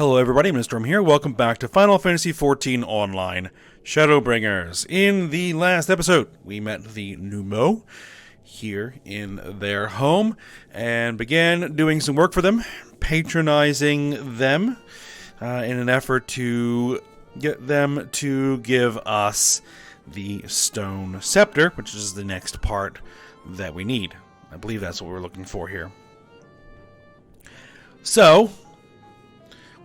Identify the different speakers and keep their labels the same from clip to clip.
Speaker 1: Hello everybody, Mr. Storm here. Welcome back to Final Fantasy XIV Online Shadowbringers. In the last episode, we met the Numo here in their home and began doing some work for them, patronizing them in an effort to get them to give us the Stone Scepter, which is the next part that we need. I believe that's what we're looking for here. So,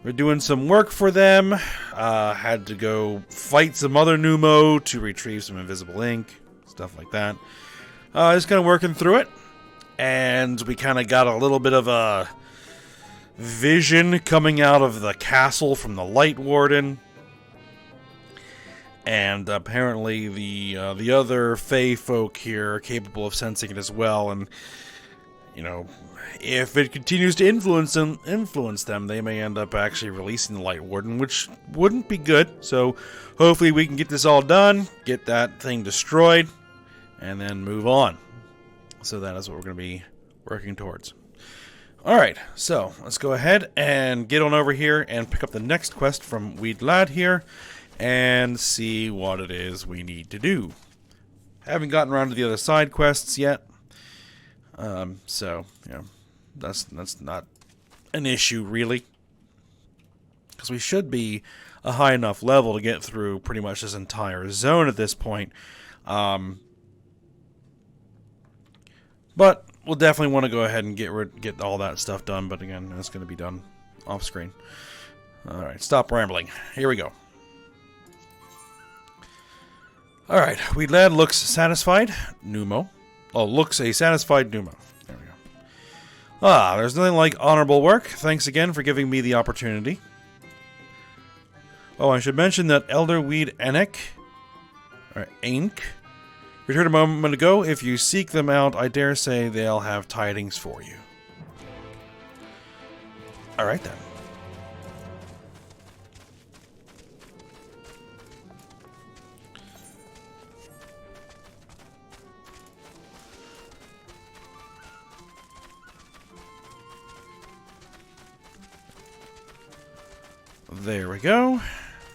Speaker 1: we're doing some work for them. Had to go fight some other Numo to retrieve some invisible ink, stuff like that. Just kind of working through it. And we kind of got a little bit of a vision coming out of the castle from the Light Warden. And apparently the other Fey folk here are capable of sensing it as well. And, you know, if it continues to influence them, they may end up actually releasing the Light Warden, which wouldn't be good. So hopefully we can get this all done, get that thing destroyed, and then move on. So that is what we're going to be working towards. Alright, so let's go ahead and get on over here and pick up the next quest from Weed Lad here and see what it is we need to do. Haven't gotten around to the other side quests yet. So, you know, that's not an issue, really. Because we should be a high enough level to get through pretty much this entire zone at this point. But we'll definitely want to go ahead and get all that stuff done. But again, that's going to be done off screen. Alright, stop rambling. Here we go. Alright, Weed Lad looks satisfied. Numo. Oh, looks a satisfied Numo. There we go. There's nothing like honorable work. Thanks again for giving me the opportunity. Oh, I should mention that Elder Weed Anek, or Aink, returned a moment ago. If you seek them out, I dare say they'll have tidings for you. Alright then. There we go.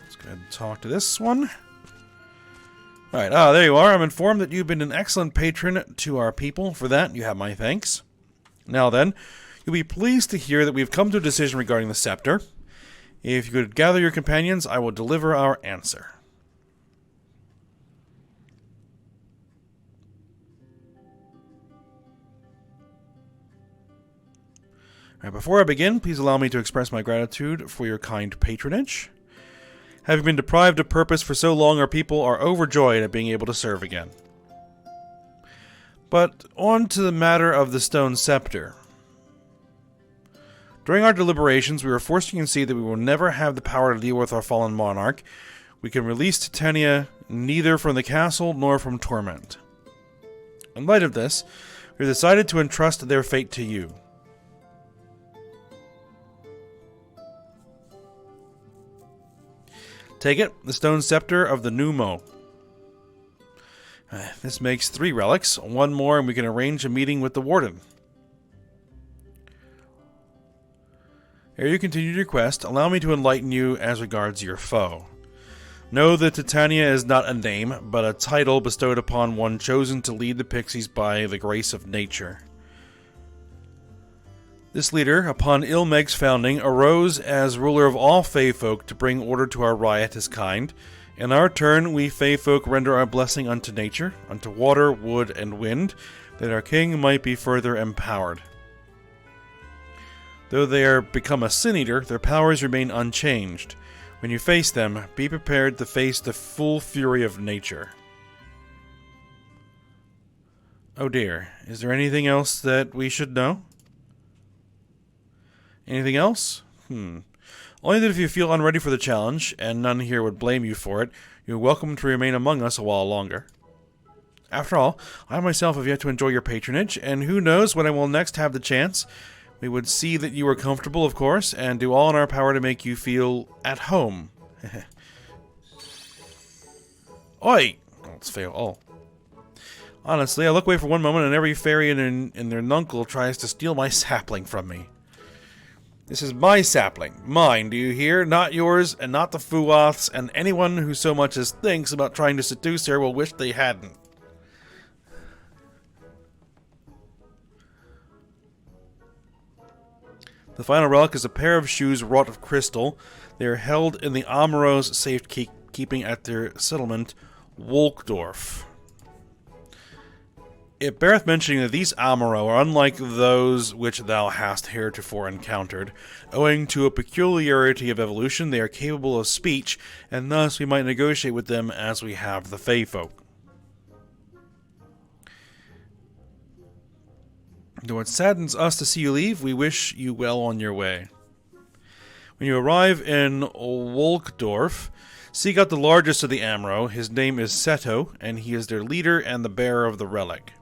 Speaker 1: Let's go ahead and talk to this one. Alright, there you are. I'm informed that you've been an excellent patron to our people. For that, you have my thanks. Now then, you'll be pleased to hear that we've come to a decision regarding the scepter. If you could gather your companions, I will deliver our answer. Alright, before I begin, please allow me to express my gratitude for your kind patronage. Having been deprived of purpose for so long, our people are overjoyed at being able to serve again. But on to the matter of the Stone Scepter. During our deliberations, we were forced to concede that we will never have the power to deal with our fallen monarch. We can release Titania neither from the castle nor from torment. In light of this, we decided to entrust their fate to you. Take it, the Stone Scepter of the Numo. This makes 3 relics, 1 more and we can arrange a meeting with the Warden. Ere you continue your quest, allow me to enlighten you as regards your foe. Know that Titania is not a name, but a title bestowed upon one chosen to lead the pixies by the grace of nature. This leader, upon Ilmeg's founding, arose as ruler of all Fey folk to bring order to our riotous kind. In our turn, we Fey folk render our blessing unto nature, unto water, wood, and wind, that our king might be further empowered. Though they are become a sin-eater, their powers remain unchanged. When you face them, be prepared to face the full fury of nature. Oh dear, is there anything else that we should know? Anything else? Only that if you feel unready for the challenge, and none here would blame you for it, you're welcome to remain among us a while longer. After all, I myself have yet to enjoy your patronage, and who knows when I will next have the chance. We would see that you are comfortable, of course, and do all in our power to make you feel at home. Oi! Let's fail all. Honestly, I look away for one moment and every fairy and their nuncle tries to steal my sapling from me. This is my sapling. Mine, do you hear? Not yours, and not the Fuath's, and anyone who so much as thinks about trying to seduce her will wish they hadn't. The final relic is a pair of shoes wrought of crystal. They are held in the Amaro's safekeeping at their settlement, Wolkdorf. It beareth mentioning that these Amaro are unlike those which thou hast heretofore encountered. Owing to a peculiarity of evolution, they are capable of speech, and thus we might negotiate with them as we have the Fey folk. Though it saddens us to see you leave, we wish you well on your way. When you arrive in Wolkdorf, seek out the largest of the Amaro. His name is Seto, and he is their leader and the bearer of the relic.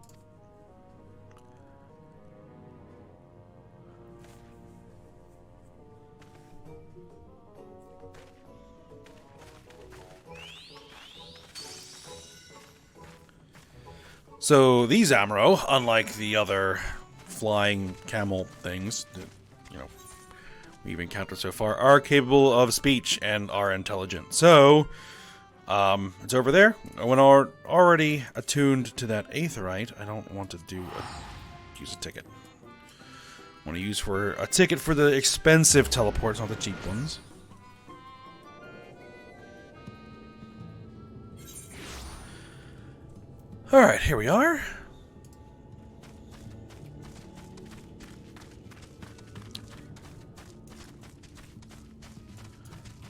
Speaker 1: So these Amaro, unlike the other flying camel things that, we've encountered so far, are capable of speech and are intelligent. So, it's over there. When already attuned to that aetherite, I don't want to use a ticket. I want to use for a ticket for the expensive teleports, not the cheap ones. Alright, here we are.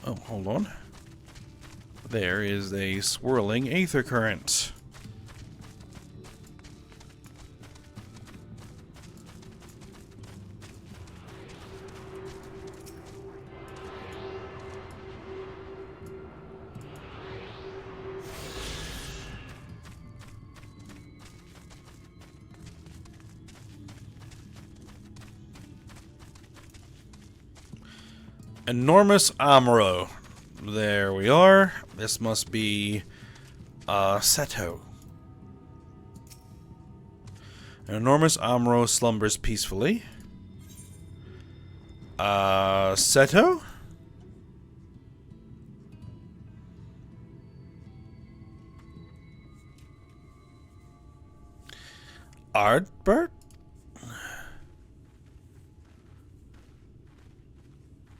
Speaker 1: Oh, hold on. There is a swirling aether current. Enormous Amaro. There we are. This must be Seto. An enormous Amaro slumbers peacefully. Seto? Ardbert?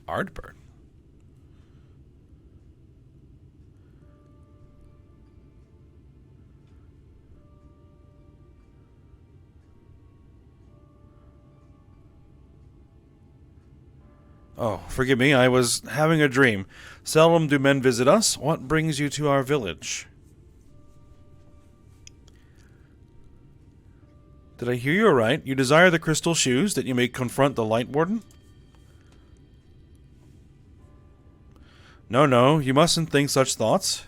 Speaker 1: Ardbert. Oh, forgive me, I was having a dream. Seldom do men visit us. What brings you to our village? Did I hear you right? You desire the crystal shoes that you may confront the Light Warden? No, you mustn't think such thoughts.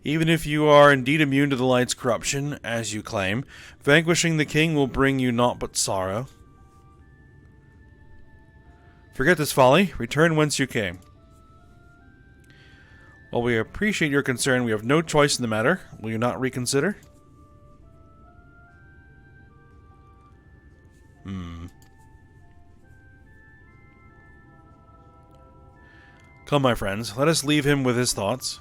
Speaker 1: Even if you are indeed immune to the light's corruption, as you claim, vanquishing the king will bring you naught but sorrow. Forget this folly. Return whence you came. While we appreciate your concern, we have no choice in the matter. Will you not reconsider? Come, my friends, let us leave him with his thoughts.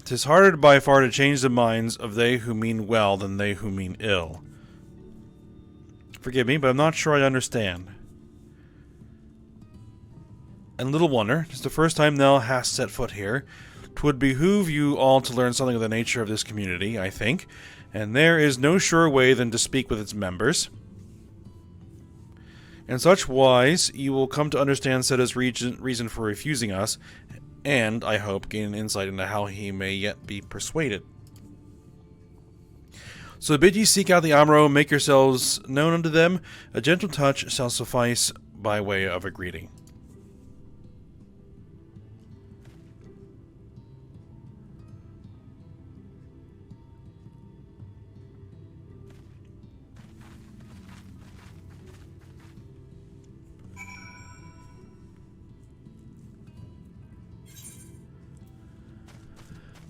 Speaker 1: "'Tis harder by far to change the minds of they who mean well than they who mean ill." Forgive me, but I'm not sure I understand. And little wonder, 'tis the first time thou hast set foot here. 'Twould behoove you all to learn something of the nature of this community, I think, and there is no surer way than to speak with its members. In such wise, you will come to understand Seta's reason for refusing us, and, I hope, gain an insight into how he may yet be persuaded. So bid ye seek out the Amaro, make yourselves known unto them. A gentle touch shall suffice by way of a greeting.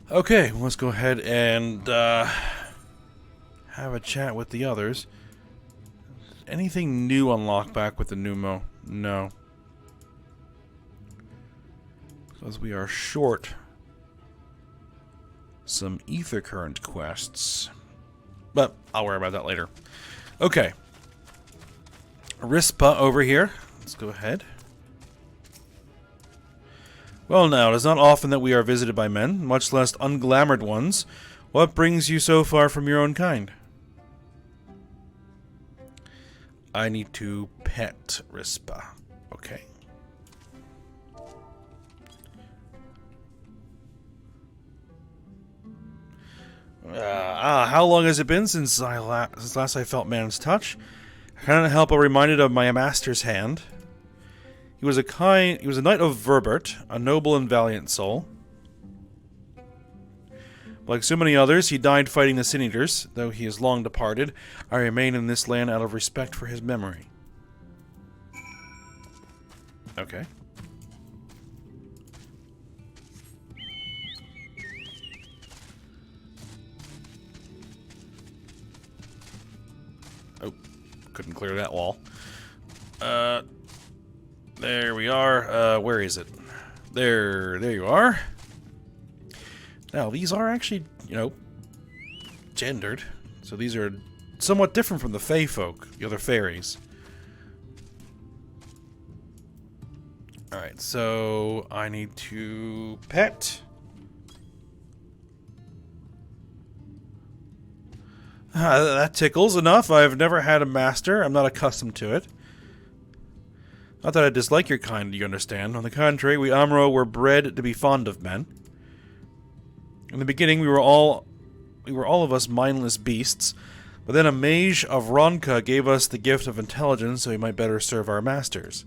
Speaker 1: Okay, let's go ahead and have a chat with the others. Anything new unlocked back with the Numo? No. Because we are short some ether current quests. But I'll worry about that later. Okay. Rispa over here. Let's go ahead. Well now, it is not often that we are visited by men, much less unglamoured ones. What brings you so far from your own kind? I need to pet Rispa. Okay. How long has it been since last I felt man's touch? I cannot help but reminded of my master's hand. He was a knight of Verbert, a noble and valiant soul. Like so many others, he died fighting the Sin Eaters. Though he is long departed, I remain in this land out of respect for his memory. Okay. Oh, couldn't clear that wall. There we are. Where is it? There you are. Now, these are actually, gendered. So these are somewhat different from the Fey folk, the other fairies. Alright, so I need to pet. That tickles enough. I've never had a master. I'm not accustomed to it. Not that I dislike your kind, you understand. On the contrary, we Amaro were bred to be fond of men. In the beginning, we were all of us mindless beasts, but then a mage of Ronka gave us the gift of intelligence so we might better serve our masters.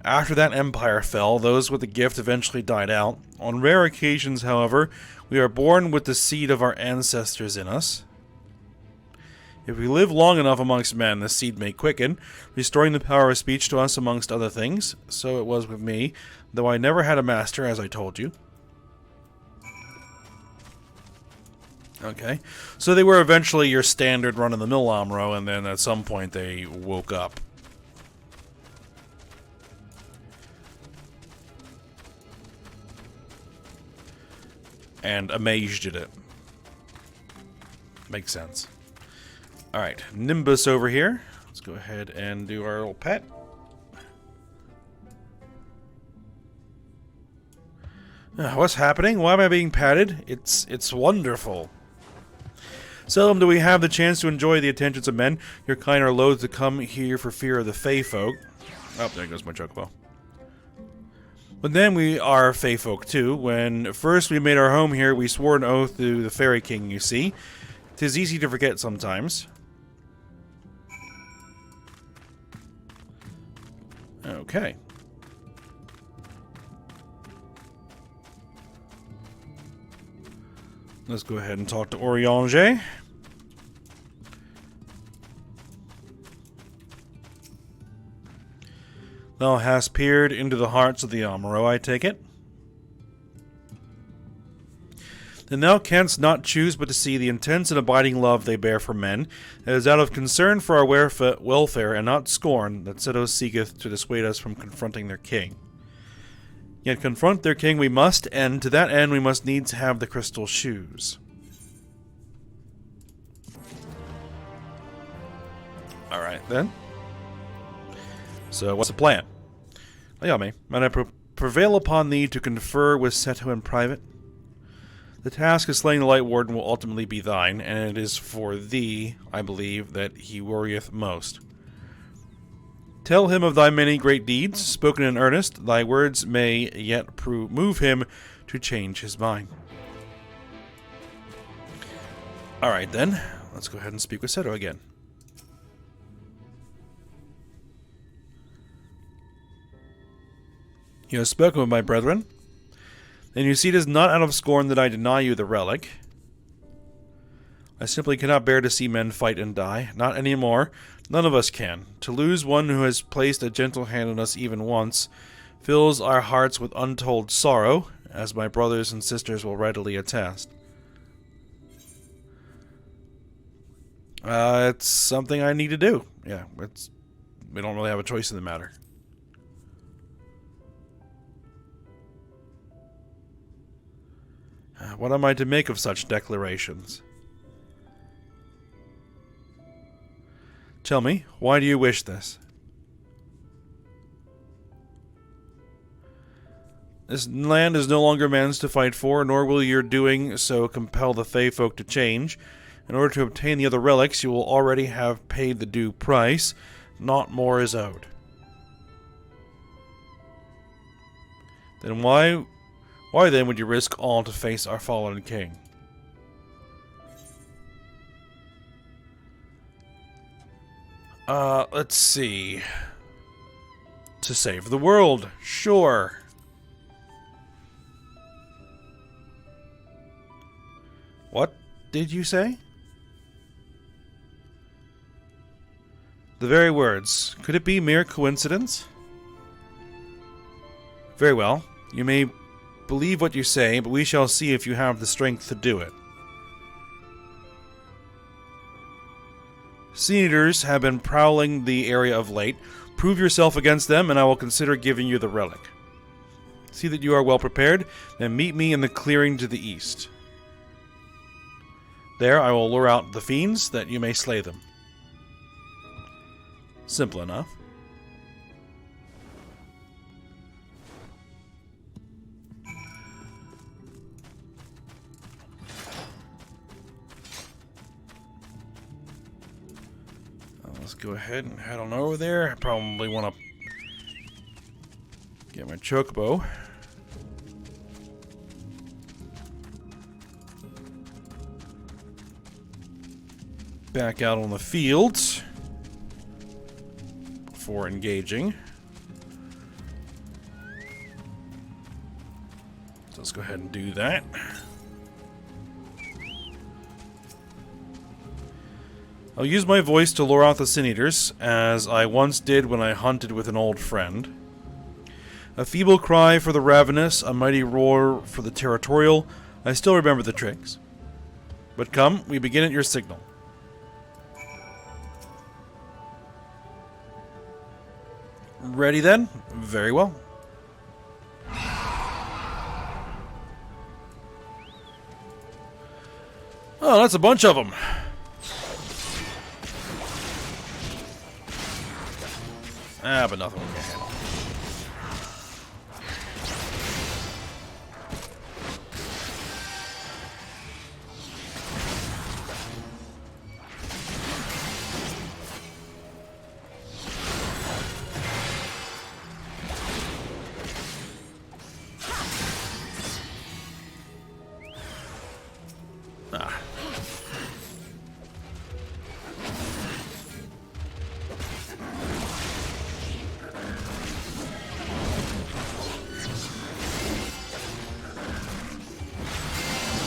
Speaker 1: After that empire fell, those with the gift eventually died out. On rare occasions, however, we are born with the seed of our ancestors in us. If we live long enough amongst men, the seed may quicken, restoring the power of speech to us amongst other things. So it was with me, though I never had a master, as I told you. Okay, so they were eventually your standard run-of-the-mill Amaro, and then at some point they woke up. And a mage did it. Makes sense. Alright, Nimbus over here. Let's go ahead and do our little pet. What's happening? Why am I being patted? It's wonderful. Seldom do we have the chance to enjoy the attentions of men. Your kind are loath to come here for fear of the Fey folk. Oh, there goes my chocobo. But then we are Fey folk too. When first we made our home here, we swore an oath to the Fairy King, you see. 'Tis easy to forget sometimes. Okay. Let's go ahead and talk to Eorzea. Thou hast peered into the hearts of the Amaro, I take it? Then thou canst not choose but to see the intense and abiding love they bear for men. It is out of concern for our welfare and not scorn that Seto seeketh to dissuade us from confronting their king. Yet confront their king we must, and to that end we must needs have the crystal shoes. Alright then. So what's the plan? Ayame, might I prevail upon thee to confer with Seto in private? The task of slaying the Light Warden will ultimately be thine, and it is for thee, I believe, that he worrieth most. Tell him of thy many great deeds, spoken in earnest. Thy words may yet move him to change his mind. Alright then, let's go ahead and speak with Seto again. You have spoken with my brethren. Then you see it is not out of scorn that I deny you the relic. I simply cannot bear to see men fight and die. Not any more. None of us can. To lose one who has placed a gentle hand on us even once fills our hearts with untold sorrow, as my brothers and sisters will readily attest. It's something I need to do. Yeah, we don't really have a choice in the matter. What am I to make of such declarations? Tell me, why do you wish this? This land is no longer man's to fight for, nor will your doing so compel the Fey folk to change. In order to obtain the other relics, you will already have paid the due price. Not more is owed. Then why then would you risk all to face our fallen king? Let's see. To save the world, sure. What did you say? The very words. Could it be mere coincidence? Very well. You may believe what you say, but we shall see if you have the strength to do it. Sea-eaters have been prowling the area of late. Prove yourself against them, and I will consider giving you the relic. See that you are well prepared, then meet me in the clearing to the east. There I will lure out the fiends, that you may slay them. Simple enough. Let's go ahead and head on over there. I probably want to get my chocobo. Back out on the fields before engaging. So let's go ahead and do that. I'll use my voice to lure out the sin-eaters, as I once did when I hunted with an old friend. A feeble cry for the ravenous, a mighty roar for the territorial. I still remember the tricks. But come, we begin at your signal. Ready then? Very well. Oh, that's a bunch of them. But nothing we can handle.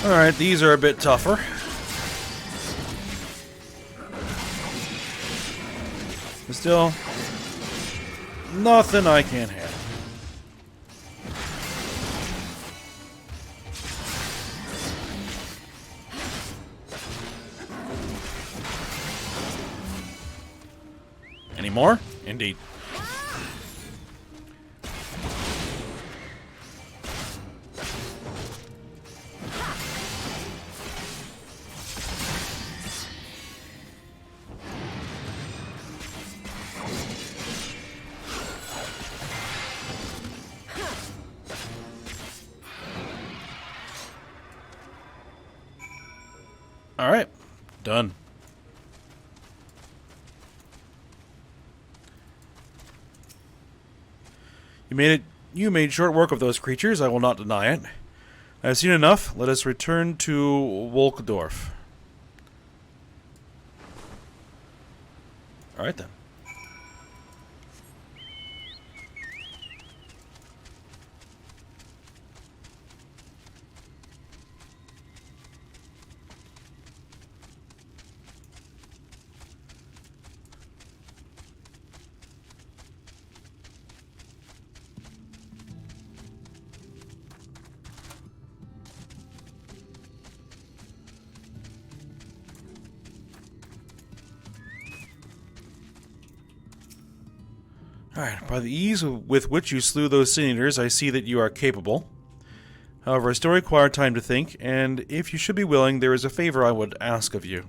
Speaker 1: Alright, these are a bit tougher. But still, nothing I can't handle. Any more? Indeed. Alright, done. You made short work of those creatures, I will not deny it. I have seen enough, let us return to Wolkdorf. Alright then. Alright, by the ease with which you slew those sin eaters, I see that you are capable. However, I still require time to think, and if you should be willing, there is a favor I would ask of you.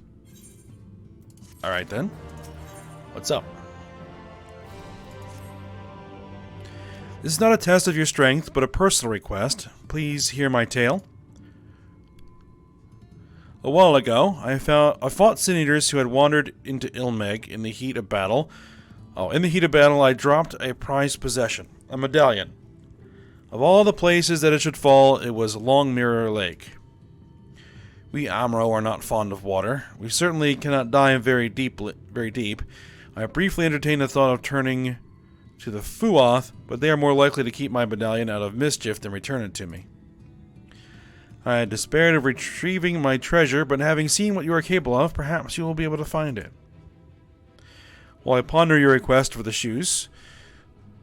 Speaker 1: Alright then. What's up? This is not a test of your strength, but a personal request. Please hear my tale. A while ago, I fought sin eaters who had wandered into Ilmeg in the heat of battle. In the heat of battle, I dropped a prized possession, a medallion. Of all the places that it should fall, it was Long Mirror Lake. We Amaro are not fond of water. We certainly cannot dive very deep. I briefly entertained the thought of turning to the Fuoth, but they are more likely to keep my medallion out of mischief than return it to me. I had despaired of retrieving my treasure, but having seen what you are capable of, perhaps you will be able to find it. While I ponder your request for the shoes,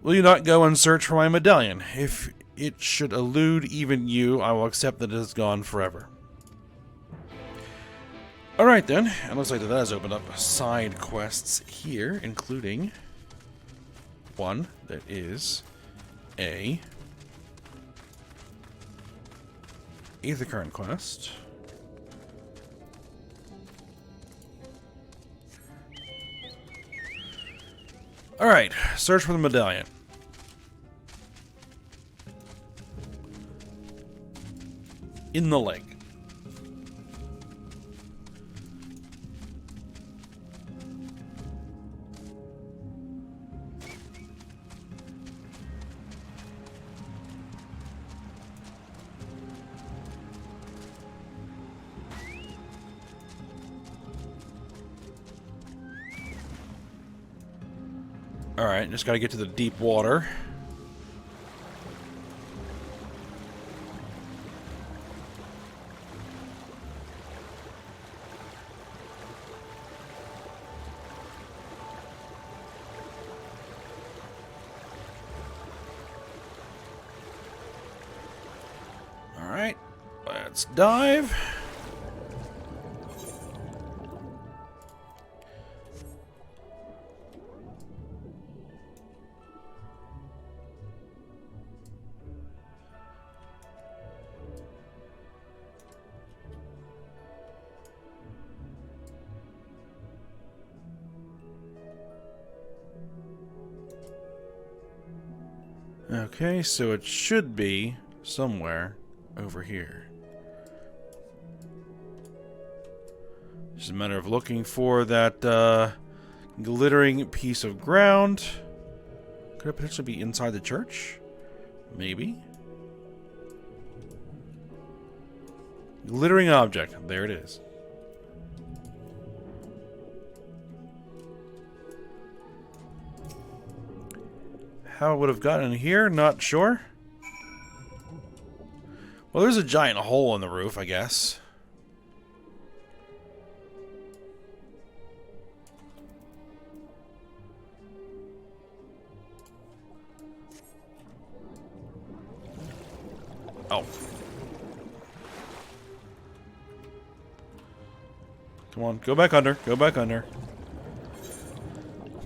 Speaker 1: will you not go and search for my medallion? If it should elude even you, I will accept that it is gone forever. Alright then, it looks like that has opened up side quests here, including one that is a Aether Current quest. Alright, search for the medallion. In the lake. Alright, just gotta get to the deep water. Alright, let's dive. Okay, so it should be somewhere over here. Just a matter of looking for that glittering piece of ground. Could it potentially be inside the church? Maybe. Glittering object. There it is. How I would have gotten in here, not sure. Well, there's a giant hole in the roof, I guess. Oh. Come on, go back under, go back under.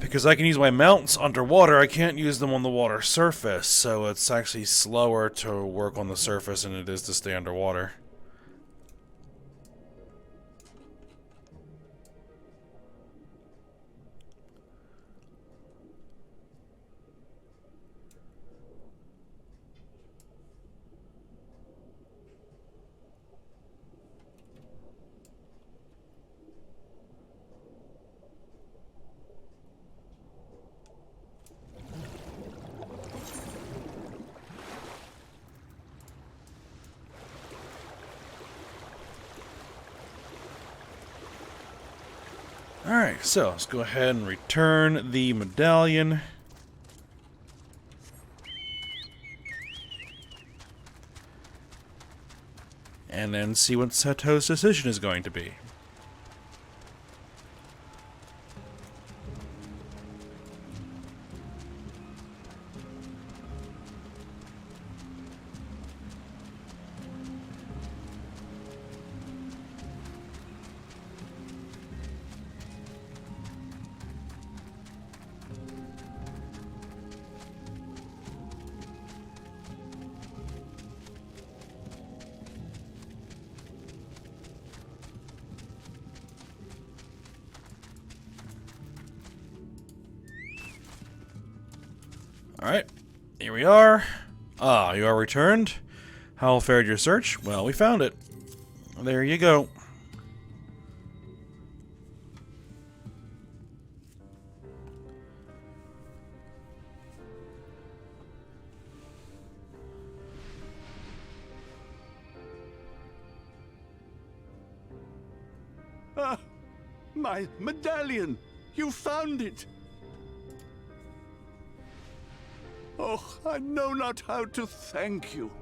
Speaker 1: Because I can use my mounts underwater, I can't use them on the water surface, so it's actually slower to work on the surface than it is to stay underwater. Alright, so let's go ahead and return the medallion. And then see what Seto's decision is going to be. Alright, here we are. Ah, you are returned. How fared your search? Well, we found it. There you go.
Speaker 2: Ah, my medallion! You found it! Oh, I know not how to thank you.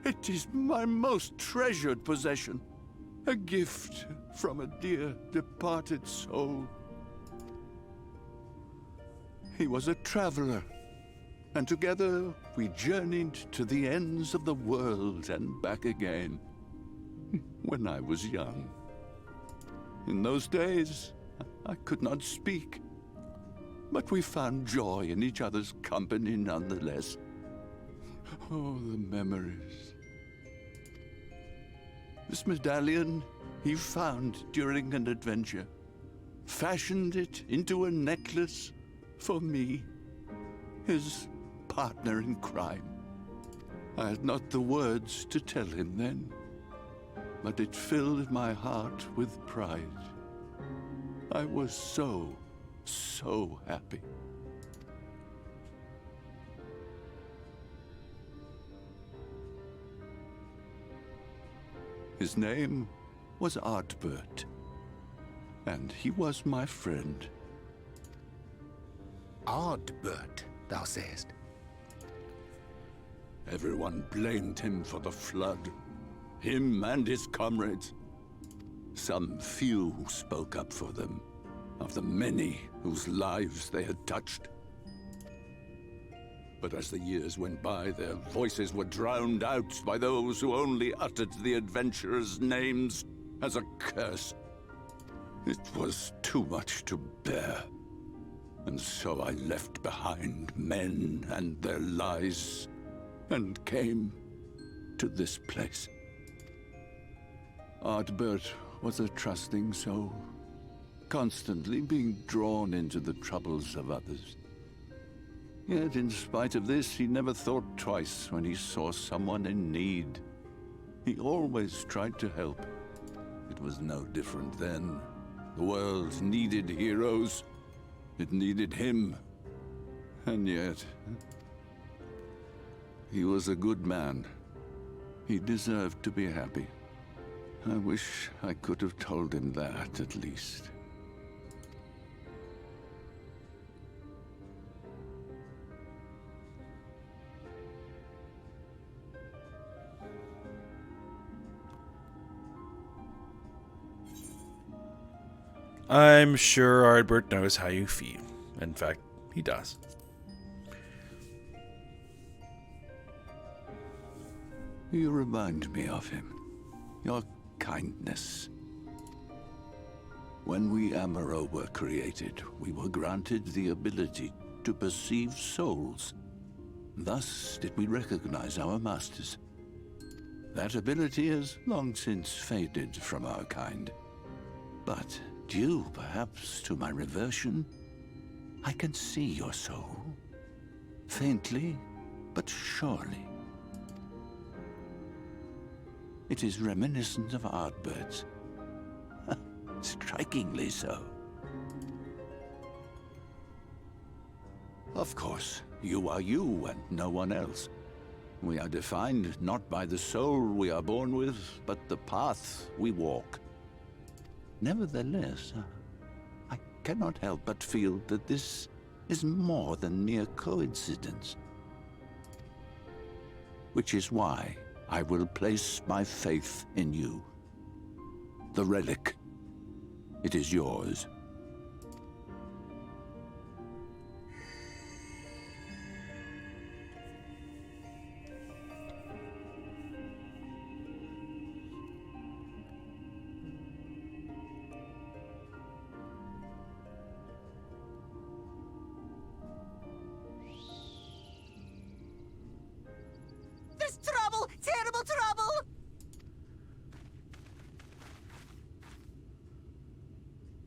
Speaker 2: It is my most treasured possession. A gift from a dear departed soul. He was a traveler, and together we journeyed to the ends of the world and back again. When I was young. In those days, I could not speak. But we found joy in each other's company nonetheless. Oh, the memories. This medallion he found during an adventure. Fashioned it into a necklace for me, his partner in crime. I had not the words to tell him then, but it filled my heart with pride. I was so happy. His name was Artbert, and he was my friend.
Speaker 3: Ardbert, thou sayest?
Speaker 2: Everyone blamed him for the flood. Him and his comrades. Some few spoke up for them, of the many whose lives they had touched. But as the years went by, their voices were drowned out by those who only uttered the adventurers' names as a curse. It was too much to bear. And so I left behind men and their lies, and came to this place. Ardbert was a trusting soul, constantly being drawn into the troubles of others. Yet in spite of this, he never thought twice when he saw someone in need. He always tried to help. It was no different then. The world needed heroes. It needed him. And yet, he was a good man. He deserved to be happy. I wish I could have told him that, at least.
Speaker 1: I'm sure Ardbert knows how you feel. In fact, he does.
Speaker 2: You remind me of him. Your kindness. When we Amaro were created, we were granted the ability to perceive souls. Thus did we recognize our masters. That ability has long since faded from our kind. But due, perhaps, to my reversion, I can see your soul. Faintly, but surely. It is reminiscent of Ardbert's. Strikingly so. Of course, you are you and no one else. We are defined not by the soul we are born with, but the path we walk. Nevertheless, I cannot help but feel that this is more than mere coincidence. Which is why I will place my faith in you. The relic. It is yours.
Speaker 4: There's trouble! Terrible trouble!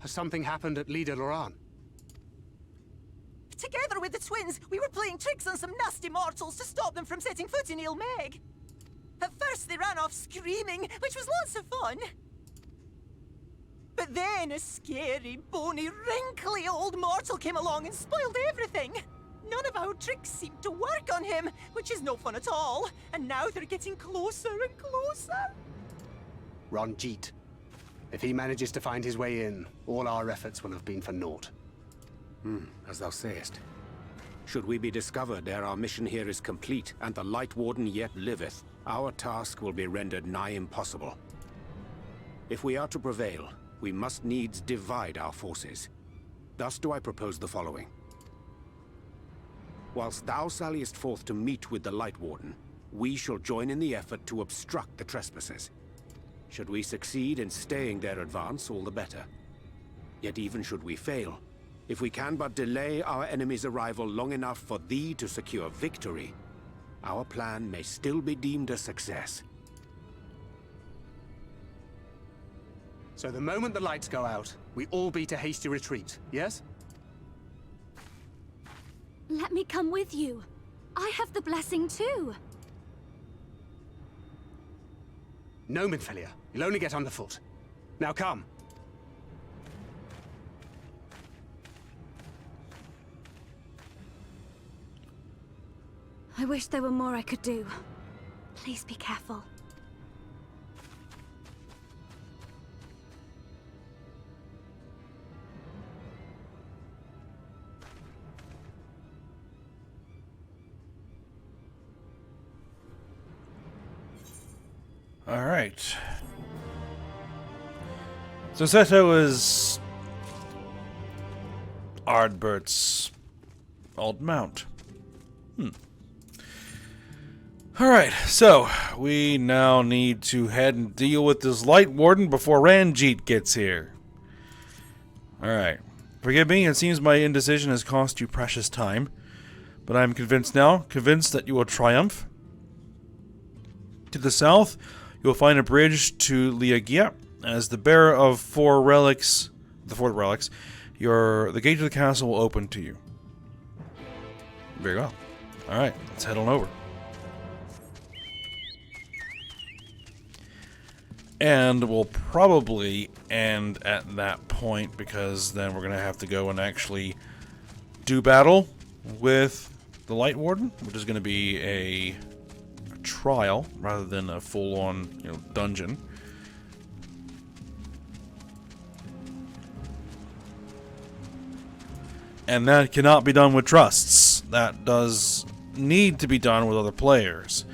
Speaker 3: Has something happened at Lida Loran?
Speaker 4: Together with with the twins, we were playing tricks on some nasty mortals to stop them from setting foot in Meg. At first, they ran off screaming, which was lots of fun. But then a scary, bony, wrinkly old mortal came along and spoiled everything. None of our tricks seemed to work on him, which is no fun at all. And now they're getting closer and closer.
Speaker 5: Ranjit. If he manages to find his way in, all our efforts will have been for naught.
Speaker 3: As thou sayest. Should we be discovered ere our mission here is complete, and the Light Warden yet liveth, our task will be rendered nigh impossible. If we are to prevail, we must needs divide our forces. Thus do I propose the following. Whilst thou salliest forth to meet with the Light Warden, we shall join in the effort to obstruct the trespassers. Should we succeed in staying their advance, all the better. Yet even should we fail, if we can but delay our enemy's arrival long enough for thee to secure victory, our plan may still be deemed a success.
Speaker 5: So the moment the lights go out, we all beat a hasty retreat, yes?
Speaker 6: Let me come with you. I have the blessing too.
Speaker 5: No, Minfelia. You'll only get underfoot. Now come.
Speaker 6: I wish there were more I could do. Please be careful.
Speaker 1: All right. So Seto is Ardbert's old mount. Alright, so we now need to head and deal with this Light Warden before Ranjit gets here. Alright. Forgive me, it seems my indecision has cost you precious time. But I am convinced now, convinced that you will triumph. To the south, you will find a bridge to Liagia. As the bearer of the fourth relics, the gate to the castle will open to you. Very well. Alright, let's head on over. And we'll probably end at that point, because then we're going to have to go and actually do battle with the Light Warden, which is going to be a trial rather than a full-on, dungeon. And that cannot be done with trusts. That does need to be done with other players.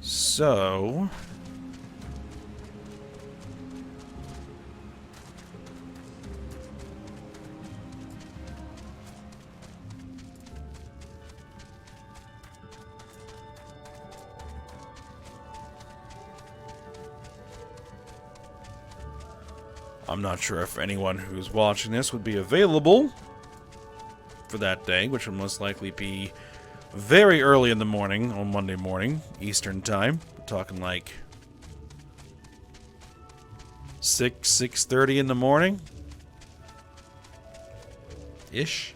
Speaker 1: So I'm not sure if anyone who's watching this would be available for that day, which will most likely be very early in the morning on Monday morning, Eastern time. We're talking like 6:30 in the morning ish.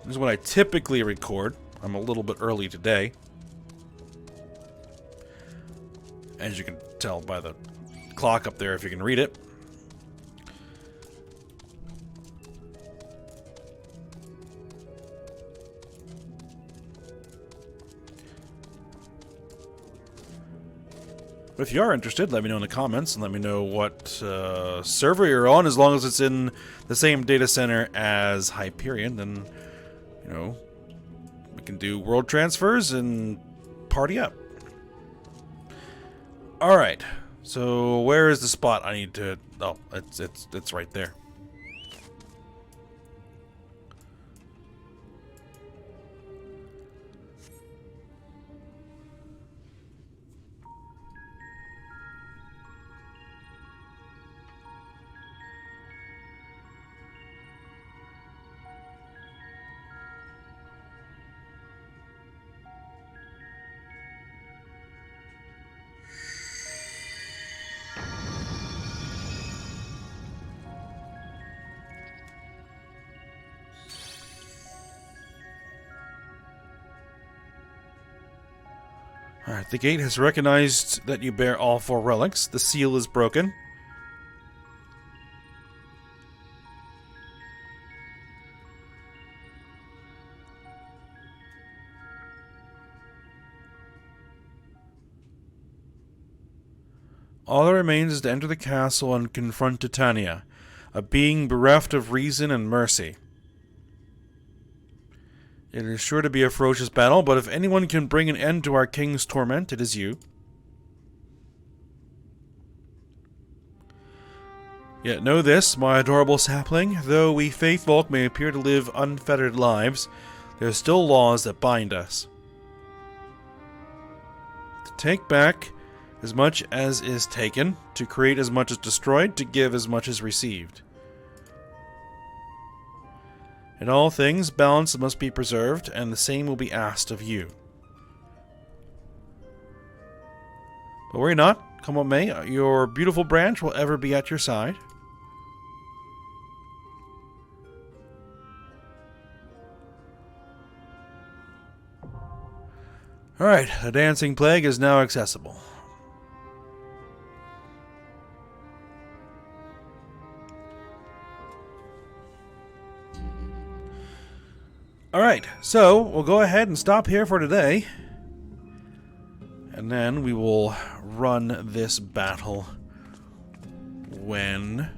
Speaker 1: This is when I typically record. I'm a little bit early today, as you can tell by the clock up there if you can read it. But if you are interested, let me know in the comments and let me know what server you're on. As long as it's in the same data center as Hyperion, then, we can do world transfers and party up. Alright, so where is the spot I need to... Oh, it's right there. Alright, the gate has recognized that you bear all 4 relics. The seal is broken. All that remains is to enter the castle and confront Titania, a being bereft of reason and mercy. It is sure to be a ferocious battle, but if anyone can bring an end to our king's torment, it is you. Yet know this, my adorable sapling, though we faith folk may appear to live unfettered lives, there are still laws that bind us. To take back as much as is taken, to create as much as destroyed, to give as much as received. In all things, balance must be preserved, and the same will be asked of you. But worry not, come what may, your beautiful branch will ever be at your side. Alright, the Dancing Plague is now accessible. Alright, so we'll go ahead and stop here for today. And then we will run this battle when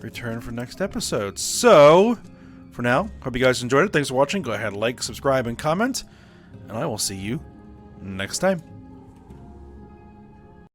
Speaker 1: return for next episode. So, for now, hope you guys enjoyed it. Thanks for watching. Go ahead, like, subscribe, and comment. And I will see you next time.